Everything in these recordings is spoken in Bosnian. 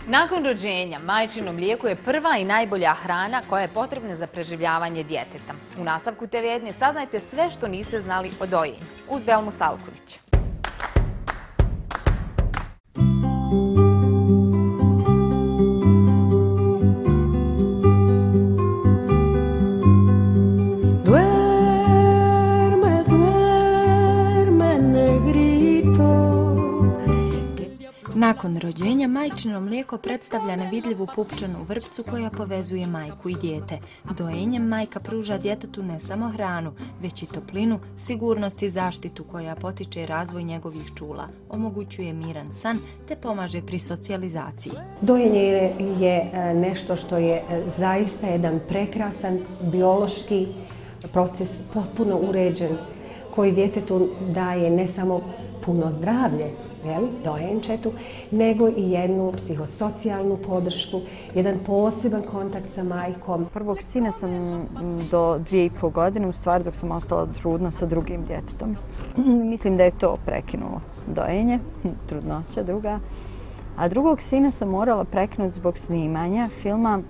Nakon rođenja, majčino mlijeko je prva i najbolja hrana koja je potrebna za preživljavanje djeteta. U nastavku te vjednje saznajte sve što niste znali o dojenju. Uz Belmu Salković. Nakon rođenja majčino mlijeko predstavlja nevidljivu pupčanu vrpcu koja povezuje majku i dijete. Dojenjem majka pruža djetetu ne samo hranu, već i toplinu, sigurnost i zaštitu koja potiče razvoj njegovih čula, omogućuje miran san te pomaže pri socijalizaciji. Dojenje je nešto što je zaista jedan prekrasan biološki proces, potpuno uređen, koji djetetu daje ne samo puno zdravlje, dojenčetu, nego i jednu psihosocijalnu podršku, jedan poseban kontakt sa majkom. Prvog sina sam do 2,5 godine, u stvari dok sam ostala trudna sa drugim djetetom. Mislim da je to prekinulo dojenje, trudnoća druga. A drugog sina sam morala prekinuti zbog snimanja filma,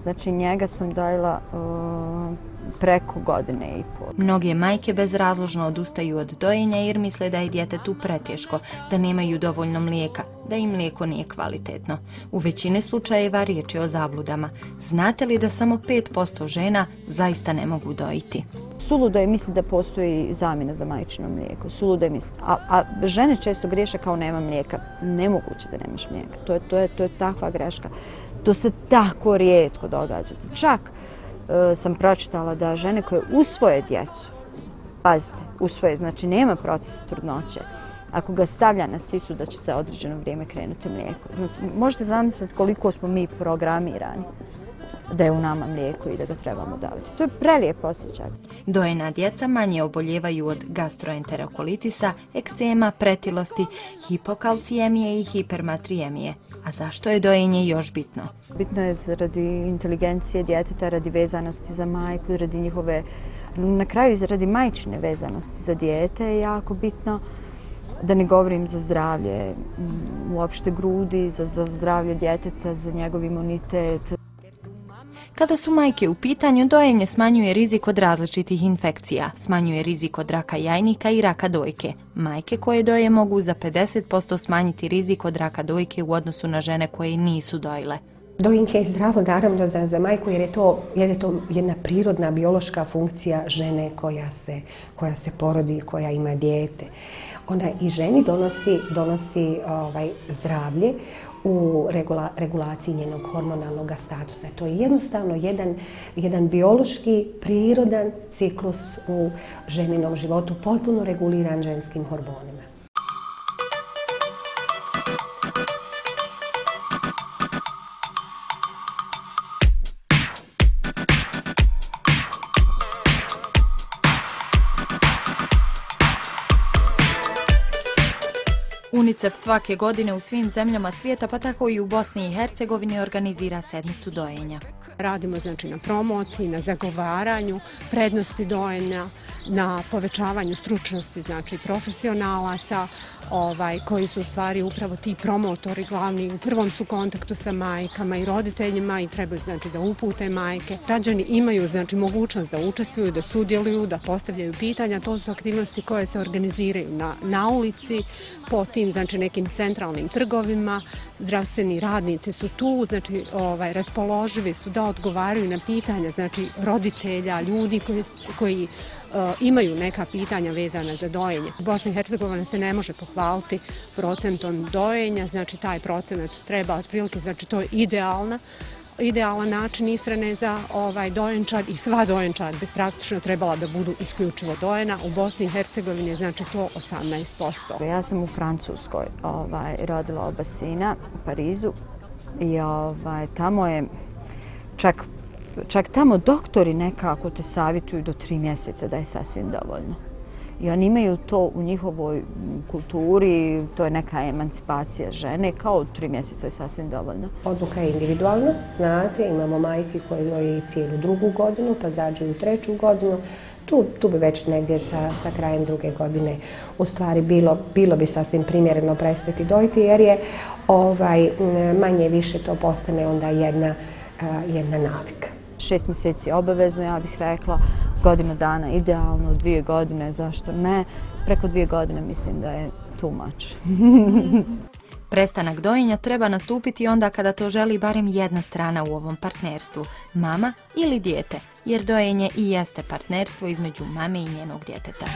znači njega sam dojela preko 1,5 godine. Mnoge majke bezrazložno odustaju od dojenja jer misle da je djetetu preteško, da nemaju dovoljno mlijeka, da im mlijeko nije kvalitetno. U većini slučajeva riječ je o zabludama. Znate li da samo 5% žena zaista ne mogu dojiti? Suludo je misliti da postoji zamjena za majčino mlijeko. Suludo je misliti. A žene često griješe kao nema mlijeka. Nemoguće da nemaš mlijeka. To je takva greška. To se tako rijetko događa. Čak sam pročitala da žene koje usvoje djecu, pazite, usvoje, znači nema procesa trudnoće, ako ga stavlja na sisu da će se određeno vrijeme krenuti mlijeko. Znači, možete zamisliti koliko smo mi programirani da je u nama mlijeko i da ga trebamo davati. To je prelijep osjećaj. Dojena djeca manje oboljevaju od gastroenterokolitisa, ekcema, pretilosti, hipokalcijemije i hipermatrijemije. A zašto je dojenje još bitno? Bitno je radi inteligencije djeteta, radi vezanosti za majku, radi njihove, na kraju radi majčine vezanosti za dijete je jako bitno. Da ne govorim za zdravlje uopšte grudi, za zdravlje djeteta, za njegov imunitet. Kada su majke u pitanju, dojenje smanjuje rizik od različitih infekcija, smanjuje rizik od raka jajnika i raka dojke. Majke koje doje mogu za 50% smanjiti rizik od raka dojke u odnosu na žene koje nisu dojile. Dojenje je zdravo naravno za majku jer je to jedna prirodna biološka funkcija žene koja se porodi, koja ima dijete. Ona i ženi donosi zdravlje u regulaciji njenog hormonalnog statusa. To je jednostavno jedan biološki, prirodan ciklus u ženinom životu, potpuno reguliran ženskim hormonima. UNICEF svake godine u svim zemljama svijeta, pa tako i u Bosni i Hercegovini, organizira sedmicu dojenja. Radimo znači na promociji, na zagovaranju prednosti dojenja, na povećavanju stručnosti znači profesionalaca koji su u stvari upravo ti promotori glavni. U prvom su kontaktu sa majkama i roditeljima i trebaju znači da upute majke. Građani imaju znači mogućnost da učestvuju, da sudjeluju, da postavljaju pitanja. To su aktivnosti koje se organiziraju na ulici, po tim znači nekim centralnim trgovima. Zdravstveni radnici su tu, znači raspoloživi su da odgovaraju na pitanja znači roditelja, ljudi koji imaju neka pitanja vezana za dojenje. Bosna i Hercegovina se ne može pohvaliti procentom dojenja, znači taj procenat treba otprilike, znači to je idealan način ishrane za dojenčad i sva dojenčad bi praktično trebala da budu isključivo dojena. U Bosni i Hercegovini je znači to 18%. Ja sam u Francuskoj rodila oba sina u Parizu i tamo je čak tamo doktori nekako te savjetuju do 3 mjeseca da je sasvim dovoljno. I oni imaju to u njihovoj kulturi, to je neka emancipacija žene, kao 3 mjeseca je sasvim dovoljno. Odluka je individualna, znate, imamo majke koje doje cijelu 2. godinu, pa zađu u 3. godinu. Tu bi već negdje sa krajem 2. godine u stvari bilo bi sasvim primjereno prestati dojiti, jer je manje više to postane onda jedna navika. 6 mjeseci obavezno, ja bih rekla, godinu dana idealno, 2 godine, zašto ne? Preko 2 godine mislim da je too much. Prestanak dojenja treba nastupiti onda kada to želi barem jedna strana u ovom partnerstvu, mama ili dijete, jer dojenje i jeste partnerstvo između mame i njenog djeteta.